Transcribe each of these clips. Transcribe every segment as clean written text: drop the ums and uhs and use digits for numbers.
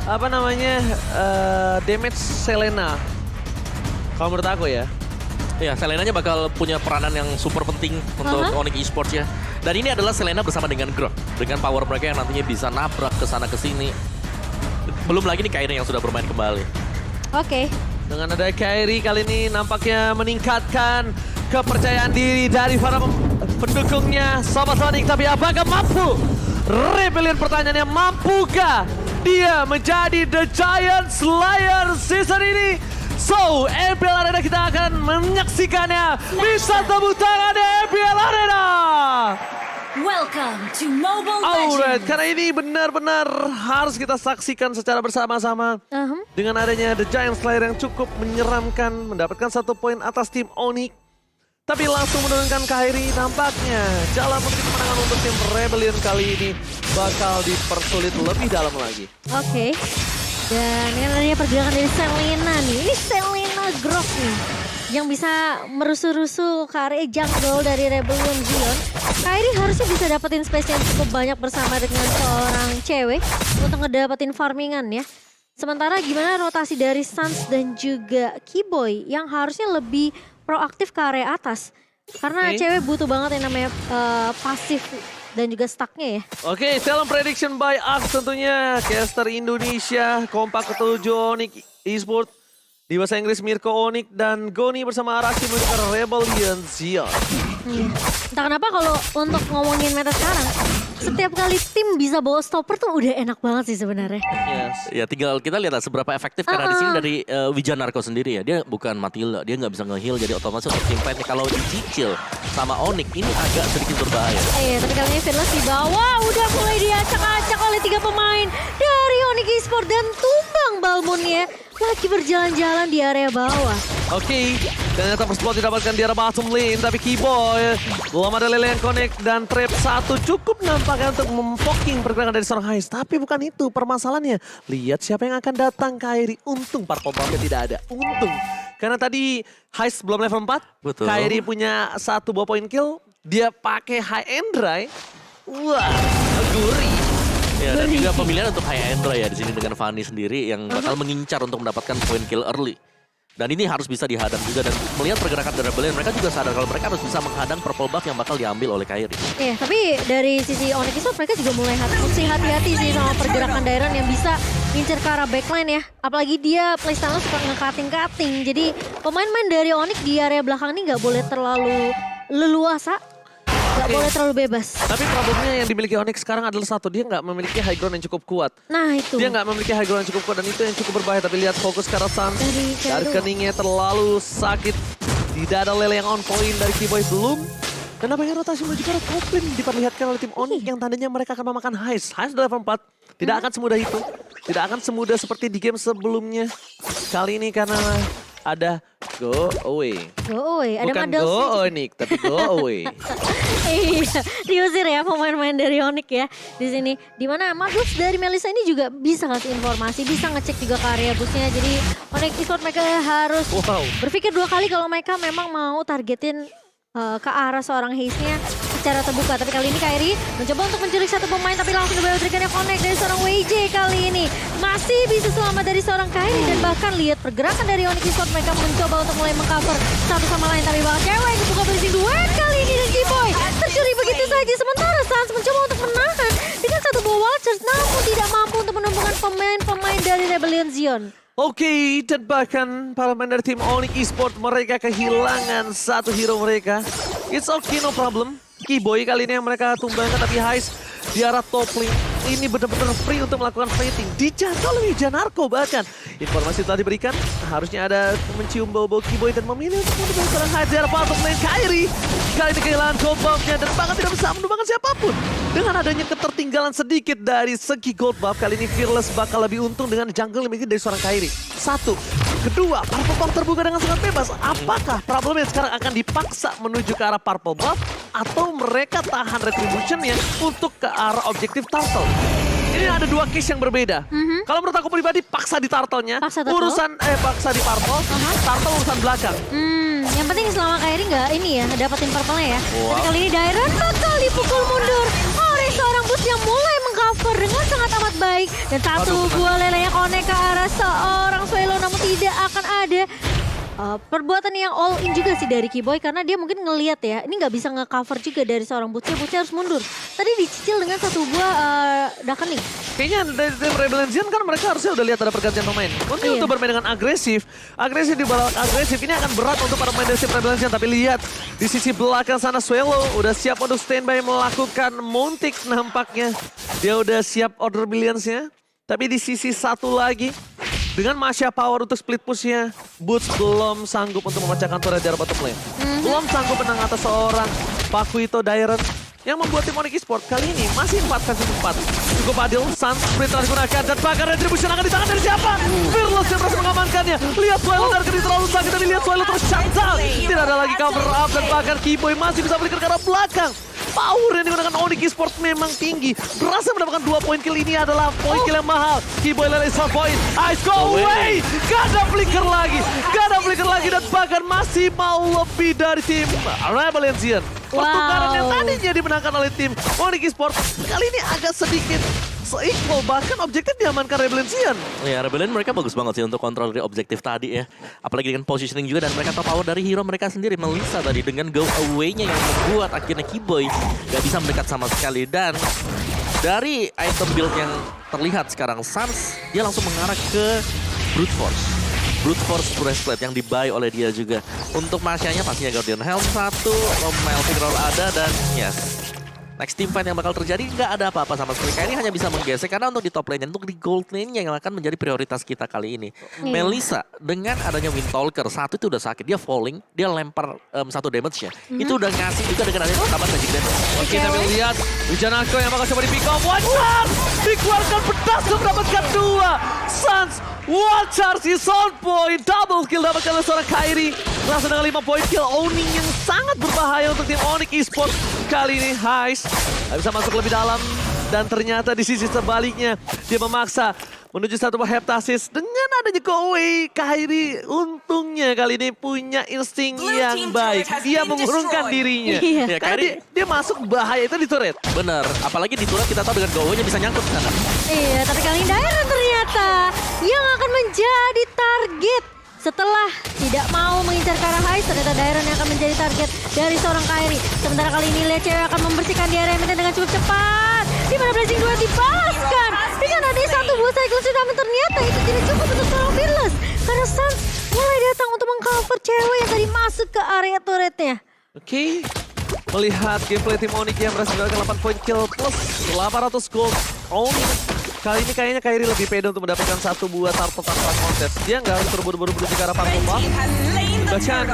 apa namanya damage Selena. Kalau menurut aku ya. Ya, Selenanya bakal punya peranan yang super penting untuk Onyx Esports ya. Dan ini adalah Selena bersama dengan Grok. Dengan power mereka yang nantinya bisa nabrak ke sana ke sini. Belum lagi nih Kairi yang sudah bermain kembali. Oke. Dengan ada Kairi kali ini nampaknya meningkatkan kepercayaan diri dari para pendukungnya Sobat Onyx. Tapi apakah mampu? Rebellion pertanyaannya, mampukah dia menjadi The Giant Slayer season ini? So, MPL Arena kita akan menyaksikannya. Bisa tepuk tangan di MPL Arena. Welcome to Mobile Alright, Legends. karena ini benar-benar harus kita saksikan secara bersama-sama. Dengan adanya The Giant Slayer yang cukup menyeramkan, mendapatkan 1 poin atas tim Onyx. Tapi langsung menurunkan Kairi, nampaknya jalan menuju kemenangan untuk tim Rebellion kali ini bakal dipersulit lebih dalam lagi. Oke. Dan yang adanya pergerakan dari Selena nih. Ini Selena Grok nih. Yang bisa merusuh-rusuh ke area jungle dari Rebellion Zion. Kairi harusnya bisa dapetin space yang cukup banyak bersama dengan seorang cewek untuk ngedapetin farmingan ya. Sementara gimana rotasi dari Sans dan juga Keyboy yang harusnya lebih proaktif ke area atas. Karena cewek butuh banget yang namanya pasif dan juga stucknya ya. Oke, Salem Prediction by Axe tentunya. Caster Indonesia, kompak ketujuh Onyx Esports. Di bahasa Inggris Mirko Onyx dan Goni bersama Arashi menuju ke Rebellion Zion. Entah kenapa kalau untuk ngomongin meta sekarang, setiap kali tim bisa bawa stopper tuh udah enak banget sih sebenarnya. Yes. Ya tinggal kita lihat lah seberapa efektif karena di sini dari Wijanarko sendiri ya. Dia bukan Matilda, dia nggak bisa nge-heal jadi otomatis untuk tim fight kalau dicicil sama Onyx ini agak sedikit berbahaya. Tapi kali ini Fearless di bawah udah mulai diacak-acak oleh 3 pemain dari Onyx Esports dan tumbang Balmonnya lagi berjalan-jalan di area bawah. Oke, ternyata first blood didapatkan di arah bottom lane, tapi Keyboy belum ada Lele yang connect dan trap 1 cukup nampaknya untuk mempoking pergerakan dari seorang Heist. Tapi bukan itu permasalahannya. Lihat siapa yang akan datang, Kairi. Untung Purple Buff-nya tidak ada. Untung. Karena tadi Heist belum level 4. Betul. Kairi punya 1 buah point kill. Dia pakai high and dry. Wah, gurih. Ya, dan juga pemilihan untuk High Andra ya di sini dengan Fanny sendiri yang bakal mengincar untuk mendapatkan point kill early. Dan ini harus bisa dihadang juga dan melihat pergerakan dari Rebellion mereka juga sadar kalau mereka harus bisa menghadang purple buff yang bakal diambil oleh Kairi. Iya, tapi dari sisi Onyx Esports mereka juga mulai hati-hati sih sama pergerakan Dairon yang bisa ngincer ke arah backline ya. Apalagi dia playstyle suka nge-cutting-cutting. Jadi pemain-pemain dari Onyx di area belakang ini nggak boleh terlalu leluasa. Gak boleh terlalu bebas. Tapi problemnya yang dimiliki Onyx sekarang adalah satu, dia nggak memiliki high ground yang cukup kuat. Nah itu. Dia nggak memiliki high ground yang cukup kuat dan itu yang cukup berbahaya. Tapi lihat fokus ke arah Sans. Dari keningnya terlalu sakit. Tidak ada Lele yang on point dari Keyboy belum. Dan nampaknya rotasi menuju ke arah top lane diperlihatkan oleh tim Onyx yang tandanya mereka akan memakan Heist. Heist udah level 4. Tidak akan semudah itu. Tidak akan semudah seperti di game sebelumnya. Kali ini karena ada go away. Go away. Ada Bukan Madels go Onyx, tapi go away. Iya, diusir ya pemain-pemain dari Onyx ya di sini. Dimana Magus dari Melissa ini juga bisa ngasih informasi, bisa ngecek juga ke area busnya. Jadi Onyx Esports mereka harus berpikir 2 kali kalau mereka memang mau targetin ke arah seorang Haze-nya secara terbuka. Tapi kali ini Kairi mencoba untuk menculik 1 pemain tapi langsung diberikannya connect dari seorang WJ kali ini. Masih bisa selamat dari seorang Kairi dan bahkan lihat pergerakan dari Onyx Esports mereka mencoba untuk mulai mengcover satu sama lain. Tapi bahkan cewek dibuka berisi duet kali ini dan Keyboy tercuri begitu saja. Sementara Sans mencoba untuk menahan dengan 1 buah Watchers namun tidak mampu untuk menumbuhkan pemain-pemain dari Rebellion Zion. Oke, dan bahkan para pemain dari tim Onyx Esports mereka kehilangan 1 hero mereka. It's okay, no problem. Keyboy kali ini yang mereka tumbangkan tapi Heist di arah top lane. Ini benar-benar free untuk melakukan fighting. Dijaga oleh Wijanarko bahkan. Informasi telah diberikan, harusnya ada mencium bau-bau Keyboy dan memilih untuk menumbangkan seorang Heist di arah bottom lane Kairi. Kali ini kehilangan gold buff-nya dan bahkan tidak bisa menumbangkan siapapun. Dengan adanya ketertinggalan sedikit dari segi gold buff, kali ini Fearless bakal lebih untung dengan jungle yang dimiliki dari seorang Kairi. 1. Kedua, Purple Buff terbuka dengan sangat bebas. Apakah problemnya sekarang akan dipaksa menuju ke arah Purple Buff atau mereka tahan retribution-nya untuk ke arah objektif turtle? Ini ada 2 case yang berbeda. Kalau menurut aku pribadi paksa di turtle-nya, urusan paksa di purple, turtle urusan belakang. Yang penting selama Kairi nggak ini ya dapetin purple-nya ya. Tapi kali ini Dairon bakal dipukul mundur oleh seorang bus yang mulai mengcover mengcover dengan sangat amat baik. Dan satu buah lele yang connect ke arah seorang Swelo, namun tidak akan ada perbuatan yang all in juga sih dari Keyboy. Karena dia mungkin ngelihat ya, ini nggak bisa nge-cover juga dari seorang Butch harus mundur. Tadi dicicil dengan satu buah Dakening. Kayaknya dari tim Rebel Legion kan mereka harusnya udah lihat ada pergantian pemain. Mungkin Iya. untuk bermain dengan agresif di bawah agresif ini akan berat untuk para pemain dari tim Rebel Legion. Tapi lihat di sisi belakang sana Swelo udah siap untuk standby melakukan Moontik nampaknya. Dia udah siap order billions-nya. Tapi di sisi satu lagi dengan Masya power untuk split push-nya, Boots belum sanggup untuk memecahkan turret dari bottom lane. Belum sanggup menang atas seorang Pakuito Dairen yang membuat tim Onyx Esports kali ini masih 4-4. Cukup adil, Sun sprint telah digunakan dan bahkan retribution akan di tangan dari siapa? Fearless yang berhasil mengamankannya. Lihat Swelo dari terlalu sakit, tapi lihat Swelo terus shutdown. Tidak ada lagi cover up dan bahkan Keyboy masih bisa balik ke arah belakang. Power yang digunakan Onyx Esports memang tinggi. Berhasil mendapatkan 2 poin kill, ini adalah poin kill yang mahal. Keyboy lele 1 poin. Ice go away. Gak ada flicker lagi. Dan bahkan masih mau lebih dari tim Rebel Legion. Pertukaran yang tadinya dimenangkan oleh tim Onyx Esports kali ini agak sedikit se-equal, bahkan objektif diamankan Rebel Legion. Ya, Rebellion mereka bagus banget sih untuk kontrol dari objektif tadi ya. Apalagi dengan positioning juga dan mereka top power dari hero mereka sendiri. Melissa tadi dengan go away-nya yang membuat akhirnya Keyboy gak bisa mendekat sama sekali. Dan dari item build yang terlihat sekarang, Sans dia langsung mengarah ke Brute Force. Brute Force Breastplate yang dibuy oleh dia juga. Untuk Masyanya pastinya Guardian Helm 1, Melting Roll ada dan yes. Next team fight yang bakal terjadi nggak ada apa-apa sama sekali. Kayak ini hanya bisa menggesek karena untuk di top lane-nya, untuk di gold lane-nya yang akan menjadi prioritas kita kali ini. Melissa dengan adanya Windtalker, satu itu udah sakit, dia falling, dia lempar satu damage-nya. Itu udah ngasih juga dengan adanya tambahan magic damage. Oke, tapi lihat Wijanako yang bakal coba di pick off. One shot! Dikeluarkan pedas untuk mendapatkan 2. Suns, one charge is on point. Double kill dapatkan oleh seorang Kairi. Langsung dengan 5 poin kill. Owning yang sangat berbahaya untuk tim Onyx Esports. Kali ini Heist nggak bisa masuk lebih dalam. Dan ternyata di sisi sebaliknya dia memaksa menuju satu buah heptasis. Dengan adanya go away, Kairi untungnya kali ini punya insting yang baik. Dia mengurungkan dirinya. Iya. Karena dia masuk bahaya itu di turret. Bener, apalagi di turret kita tahu dengan go away-nya bisa nyangkut ke sana. Iya, tapi kali ini Dairen ternyata yang akan menjadi target. Setelah tidak mau mengincar ke arah Heist, ternyata Dairen yang akan menjadi target dari seorang Kairi. Sementara kali ini lihat cewek akan membersihkan di area mid dengan cukup cepat. Di mana Blazing 2 dibalaskan dengan adanya satu buah cycle sudah, namun ternyata itu tidak cukup untuk seorang Fearless. Karena Sans mulai datang untuk mengcover cewek yang tadi masuk ke area turretnya. Oke, melihat gameplay tim Onyx yang berhasil mendapatkan 8 point kill plus 800 gold. Kali ini kayaknya Kairi lebih pede untuk mendapatkan satu buah turtle tanpa kontes. Dia nggak harus terburu-buru menuju ke arah Parkoma. Bahkan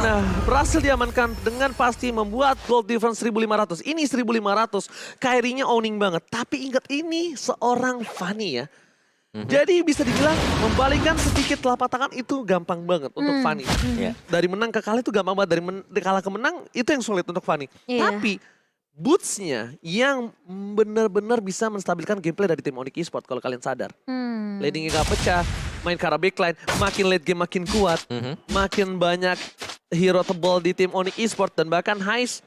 berhasil diamankan dengan pasti membuat gold difference 1.500. Ini 1.500, Kairinya owning banget. Tapi ingat ini seorang Fanny ya. Jadi bisa dibilang membalikkan sedikit telapak tangan itu gampang banget untuk Fanny. Ya. Dari menang ke kalah itu gampang banget. Dari kalah ke menang itu yang sulit untuk Fanny. Iya. Tapi Boots-nya yang benar-benar bisa menstabilkan gameplay dari tim Onyx Esports kalau kalian sadar. Laning-nya gak pecah, main ke arah backline, makin late game makin kuat, makin banyak hero tebal di tim Onyx Esports dan bahkan Heist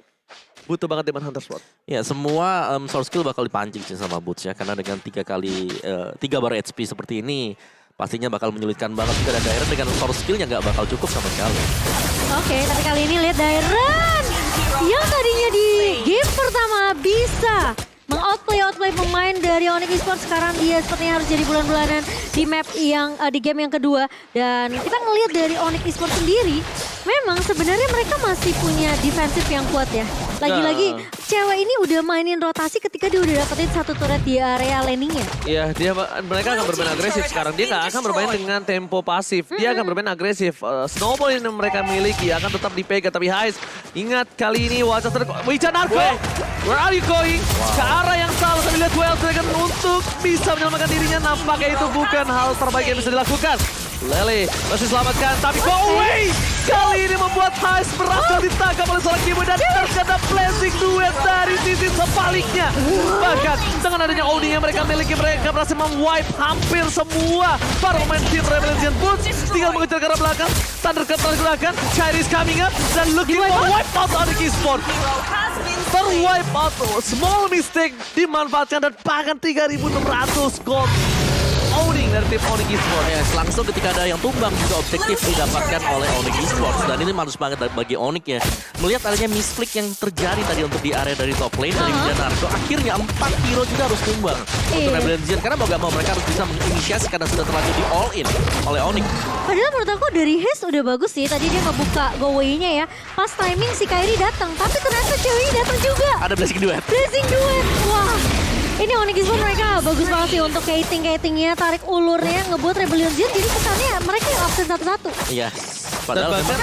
butuh banget Demon Hunter Sword. Ya, semua source skill bakal dipancing sih sama Boots ya, karena dengan 3 bar HP seperti ini pastinya bakal menyulitkan banget juga, dan Dairen dengan source skillnya nggak bakal cukup sama sekali. Oke, tapi kali ini lihat Dairen yang tadinya di game pertama bisa meng-outplay pemain dari Onyx Esports, sekarang dia sepertinya harus jadi bulan-bulanan di map yang di game yang kedua. Dan kita ngelihat dari Onyx Esports sendiri, memang sebenarnya mereka masih punya defensif yang kuat ya. Lagi-lagi cewek ini udah mainin rotasi ketika dia udah dapetin satu turret di area landingnya. Iya, mereka akan bermain agresif sekarang. Dia nggak akan bermain dengan tempo pasif. Dia akan bermain agresif. Snowball yang mereka miliki akan tetap dipegang. Tapi Heist, ingat kali ini wajah Wijanako, where are you going? Ke arah yang salah. Tapi lihat Wild Dragon untuk bisa menyelamatkan dirinya. Nampaknya itu bukan hal terbaik yang bisa dilakukan. Lele masih selamatkan, tapi go away! Kali ini membuat Heist berhasil ditangkap oleh seorang Keyboy dan terkena blessing duet dari sisi sebaliknya. Bahkan dengan adanya Oni yang mereka miliki, mereka berhasil memwipe hampir semua para pemain tim Rebel Legion. Boots tinggal mengejar ke arah belakang, Thundercat telah digunakan, Kairi is coming up, dan looking for wipe out Onyx Esports. wipe out, small mistake dimanfaatkan dan bahkan 3.600 gold. Owning dari tim Onyx Esports. Ya, langsung ketika ada yang tumbang juga objektif didapatkan oleh Onyx Esports. Dan ini harus banget bagi Onyx ya. Melihat adanya misclick yang terjadi tadi untuk di area dari top lane dari Janardo. Akhirnya 4 hero juga harus tumbang untuk Rebellion Zion. Karena mau gak mau mereka harus bisa menginisiasi karena sudah terlanjur di all in oleh Onyx. Padahal menurut aku dari Haze udah bagus sih. Tadi dia ngebuka go away-nya ya. Pas timing si Kairi datang. Tapi ternyata ceweknya datang juga. Ada blessing duet. Blessing duet. Wah. Ini Onyx Esports mereka bagus banget sih untuk kiting-kitingnya, tarik ulurnya, ngebuat Rebellion Zion. Jadi kesannya mereka yang absen satu-satu. Iya. Dan Padahal bahkan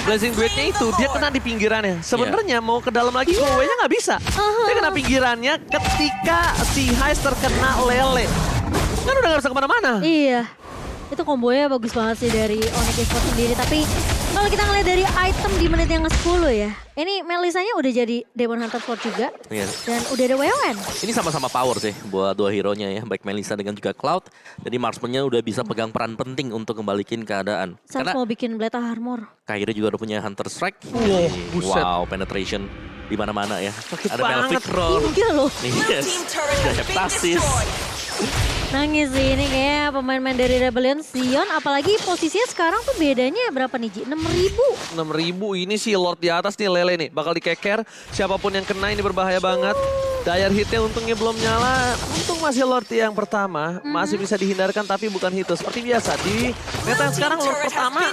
blessing duetnya itu dia kena di pinggirannya. Sebenarnya mau ke dalam lagi go-nya nggak bisa. Dia kena pinggirannya ketika si Heist terkena lele. Kan udah nggak bisa kemana-mana. Iya. Itu kombonya bagus banget sih dari Onyx Esports sendiri. Tapi kalau kita ngeliat dari item di menit yang ke-10 ya. Ini Melisanya udah jadi Demon Hunter Sword juga. Iya. Dan udah ada WON. Ini sama-sama power sih buat dua hero-nya ya. Baik Melissa dengan juga Cloud. Jadi marksman-nya udah bisa pegang peran penting untuk kembalikin keadaan. Sans Karena mau bikin Blade Armor. Kairi juga udah punya Hunter Strike. Wow, buset. Wow, penetration di mana-mana ya. Sakit Ada banget. Melvic Roll. Iya loh. Yes. Ada Heptasis. Nangis sih ini kayaknya pemain-pemain dari Rebellion Zion. Apalagi posisinya sekarang tuh bedanya berapa nih Ji? 6.000. 6.000 ini si Lord di atas nih lele nih. Bakal dikeker. Siapapun yang kena ini berbahaya banget. Dire hitnya untungnya belum nyala. Untung masih Lord yang pertama. Masih bisa dihindarkan tapi bukan hito. Seperti biasa di meta yang sekarang Lord pertama.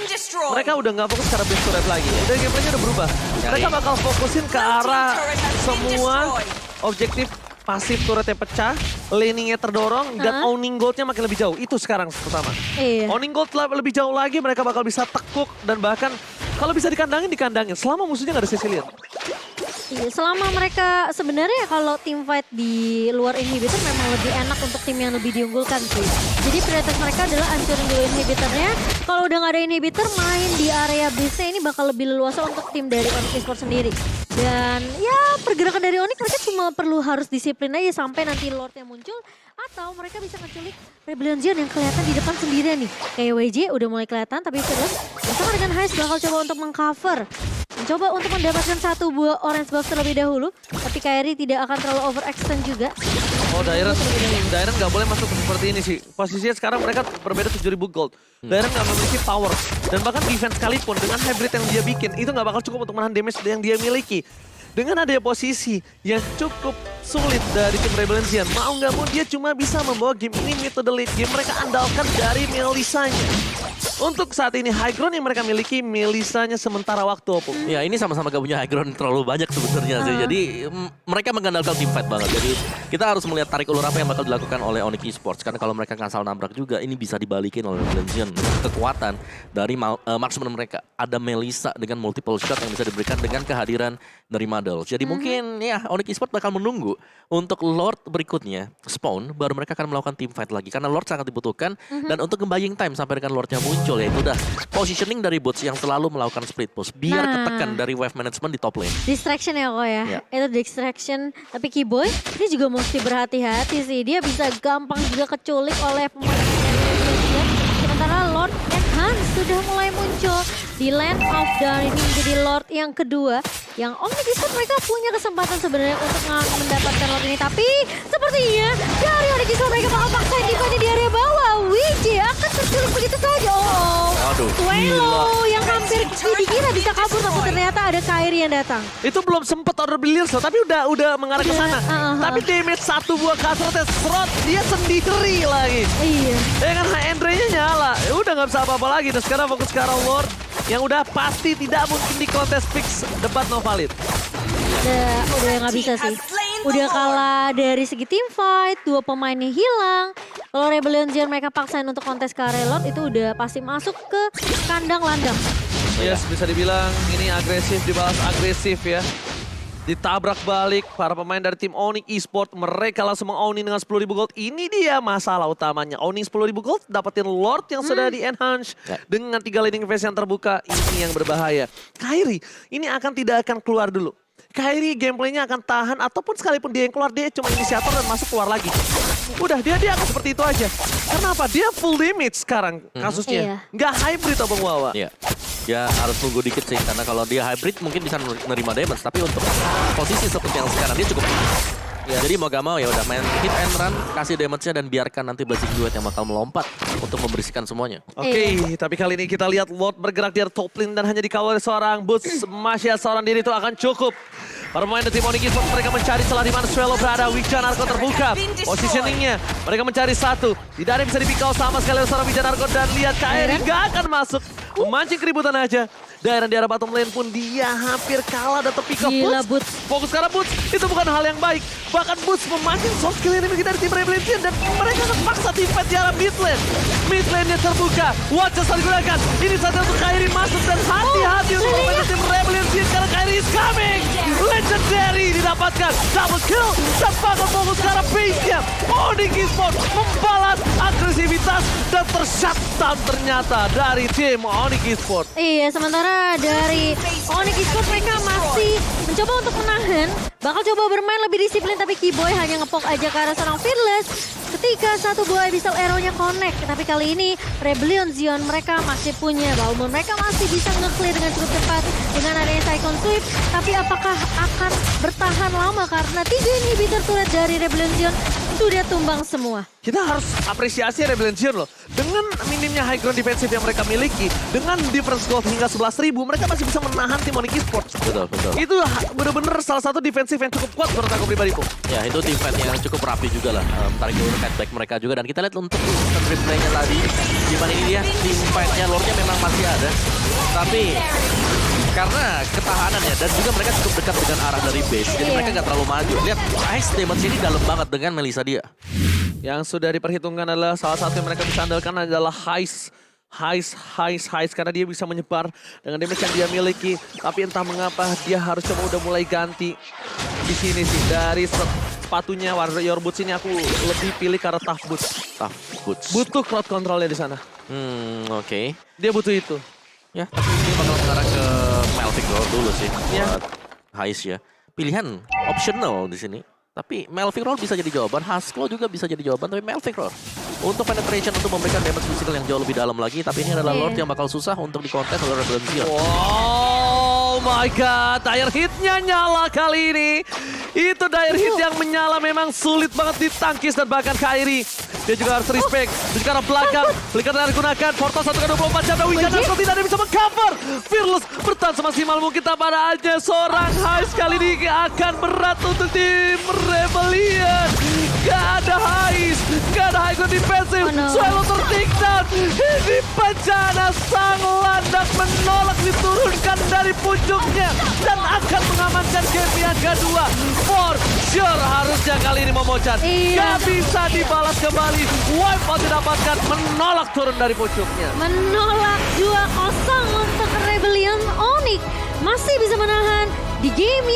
Mereka udah nggak fokus ke arah base turret lagi. Udah gameplaynya udah berubah. Mereka bakal fokusin ke arah semua objektif pasif turretnya pecah, laningnya terdorong, dan owning goldnya makin lebih jauh. Itu sekarang pertama. Iya. Owning gold lebih jauh lagi, mereka bakal bisa tekuk dan bahkan kalau bisa dikandangin. Selama musuhnya nggak ada Cecilian. Iya, selama mereka sebenarnya kalau tim fight di luar inhibitor memang lebih enak untuk tim yang lebih diunggulkan sih. Jadi prioritas mereka adalah hancurin dulu inhibitornya. Kalau udah nggak ada inhibitor, main di area base ini bakal lebih leluasa untuk tim dari Onyx Esports sendiri. Dan ya pergerakan dari Onyx mereka cuma perlu harus disiplin aja sampai nanti Lordnya muncul. Atau mereka bisa ngeculik Rebellion Zion yang kelihatan di depan sendirian nih. Kayak WJ udah mulai kelihatan tapi Fearless bersama dengan Heist bakal coba untuk mengcover. Mencoba untuk mendapatkan satu buah orange buff terlebih dahulu. Tapi Kairi tidak akan terlalu overextend juga. Oh, Dairen nggak boleh masuk seperti ini sih. Posisinya sekarang mereka berbeda 7.000 gold. Dairen nggak memiliki power. Dan bahkan defense sekalipun dengan hybrid yang dia bikin, itu nggak bakal cukup untuk menahan damage yang dia miliki. Dengan adanya posisi yang cukup sulit dari tim Rebellion Zion, mau nggak mau dia cuma bisa membawa game ini mid to the late game. Mereka andalkan dari Melisanya. Untuk saat ini high ground yang mereka miliki, Melisanya sementara waktu Opung. Ya ini sama-sama gak punya high ground terlalu banyak sebenarnya sih. Jadi mereka mengandalkan team fight banget. Jadi kita harus melihat tarik ulur apa yang bakal dilakukan oleh Onyx Esports. Karena kalau mereka ngasal nabrak juga, ini bisa dibalikin oleh Rebellion Zion. Kekuatan dari marksman mereka. Ada Melissa dengan multiple shot yang bisa diberikan dengan kehadiran dari Madels. Jadi mungkin ya Onyx Esports bakal menunggu untuk Lord berikutnya spawn. Baru mereka akan melakukan team fight lagi. Karena Lord sangat dibutuhkan. Dan untuk buying time sampai dengan Lordnya muncul, ya itu udah positioning dari bots yang selalu melakukan split push biar ketekan dari wave management di top lane. Distraction ya kok ya. Ya. Itu distraction. Tapi Keyboy ini juga mesti berhati-hati sih. Dia bisa gampang juga keculik oleh pemain. Sementara Lord and Hans sudah mulai muncul di Land of Dawn. Ini menjadi Lord yang kedua. Yang Onyx Esports mereka punya kesempatan sebenarnya untuk mendapatkan Lord ini. Tapi sepertinya dari Onyx Esports mereka bakal paksain defense di area bawah. WJ akan terculik begitu saja. Aduh. Twelo yang hampir dikira bisa kabur tapi ternyata ada Kairi yang datang. Itu belum sempat order Billions loh, tapi udah mengarah ke sana. Tapi damage satu buah kasrotnya serot dia sendiri lagi. Iya. Dengan high end nya nyala, udah nggak bisa apa-apa lagi. Dan sekarang fokus ke arah Lord yang udah pasti tidak mungkin di kontes fix debat no valid. Udah nggak bisa sih. Udah kalah dari segi team fight, dua pemainnya hilang. Kalau Rebellion Zion mereka paksain untuk kontes ke area Lord itu udah pasti masuk ke kandang landang. Yes, bisa dibilang ini agresif dibalas agresif ya. Ditabrak balik para pemain dari tim Onyx Esports. Mereka langsung meng-owning dengan 10.000 gold. Ini dia masalah utamanya. Owning 10.000 gold, dapetin Lord yang sudah di-enhance. Dengan 3 laning phase yang terbuka, ini yang berbahaya. Kairi, ini tidak akan keluar dulu. Kairi gameplaynya akan tahan ataupun sekalipun dia yang keluar, dia cuma inisiator dan masuk keluar lagi. Udah, dia akan seperti itu aja. Karena apa? Dia full damage sekarang kasusnya. Nggak hybrid Abang Wawa. Iya. Dia harus tunggu dikit sih, karena kalau dia hybrid mungkin bisa menerima damage, tapi untuk posisi seperti yang sekarang dia cukup ya. Jadi mau gak mau ya udah main hit and run, kasih damage-nya dan biarkan nanti Blazing Duet yang bakal melompat untuk membersihkan semuanya. Oke, tapi kali ini kita lihat Lord bergerak di top lane dan hanya dikawal oleh seorang Boots. Masya seorang diri itu akan cukup. Para pemain dari tim Onyx Esports mereka mencari celah di mana Swallow berada. Wijanarko terbuka. Positioningnya mereka mencari satu. Tidak ada yang bisa dipikau sama sekali oleh seorang Wijanarko dan lihat KRI gak akan masuk. Memancing keributan aja. Daerah di arah bottom lane pun dia hampir kalah dan terpikat. Gila, Boots. Fokus karena Boots itu bukan hal yang baik. Bahkan Boots memancing soft skill enemy dari tim Rebellion dan mereka terpaksa tim fight di arah mid lane. Mid lane-nya terbuka. Watch saat digunakan. Ini saatnya untuk Kairi masuk dan hati-hati untuk pemain tim Rebellion karena Kairi is coming. Legendary didapatkan. Double kill. Terpaksa fokus ke arah base-nya. Onyx Esports membalas agresivitas dan tershutdown ternyata dari tim Onyx Esports. Iya, sementara dari Onyx Esports mereka masih mencoba untuk menahan. Bakal coba bermain lebih disiplin, tapi Keyboy hanya ngepok aja ke arah seorang Fearless. Ketika satu buah Abyssal Arrow-nya connect. Tapi kali ini Rebellion Zion mereka masih punya Balmond. Mereka masih bisa nge-clear dengan cukup cepat dengan adanya Cyclone Swift. Tapi apakah akan bertahan lama karena 3 inhibitor turret dari Rebellion Zion itu dia tumbang semua. Kita harus apresiasi Rebellion Zion loh. Dengan minimnya high ground defensif yang mereka miliki, dengan difference gold hingga 11.000, mereka masih bisa menahan tim Onyx Esports. Betul, betul. Itu bener-bener salah satu defensif yang cukup kuat menurut aku pribadi, Pung. Ya itu tim fight yang cukup rapi juga lah. Tarik dulu back mereka juga. Dan kita lihat untuk instant replay-nya tadi. Gimana ini dia, tim fight-nya Lord-nya memang masih ada. Tapi karena ketahanannya dan juga mereka cukup dekat dengan arah dari base. Jadi mereka nggak terlalu maju. Lihat, ice damage ini dalam banget dengan Melissa dia. Yang sudah diperhitungkan adalah salah satu yang mereka bisa andalkan adalah Heist karena dia bisa menyebar dengan damage yang dia miliki. Tapi entah mengapa dia harus coba udah mulai ganti di sini sih. Dari sepatunya Warrior Boots ini aku lebih pilih karena Tough Boots. Tough Boots. Butuh crowd controlnya di sana. Oke. Dia butuh itu. Ya, tapi ini bakal mengarah ke Melvick Roar dulu sih Ya. buat Heist ya. Pilihan optional di sini. Tapi Melvick Roar bisa jadi jawaban, Haskell juga bisa jadi jawaban, tapi Melvick Roar untuk penetration untuk memberikan damage physical yang jauh lebih dalam lagi. Tapi ini adalah Lord yang bakal susah untuk dikontes oleh Rebellion Zion. Oh my god, dire hitnya nyala kali ini. Itu dire hit yang menyala memang sulit banget ditangkis dan bahkan Kairi. Dia juga harus respect. Di sekarang belakang, Flicker digunakan. Portal 1x24 jam dan Wijanarko tidak ada yang bisa mengcover. Fearless bertahan semaksimal mungkin tanpa adanya seorang Heist kali ini akan berat untuk tim Rebellion. Gak ada Heist, gak ada high ground defensive. Swallow ter-take down. Ini bencana sang landak menolak diturunkan dari puncuknya dan akan mengamankan game yang kedua. For sure harusnya kali ini Momocan. Gak bisa dibalas kembali. Wipeout didapatkan, menolak turun dari pucuknya. Menolak 2-0 untuk Rebellion. Onyx masih bisa menahan di game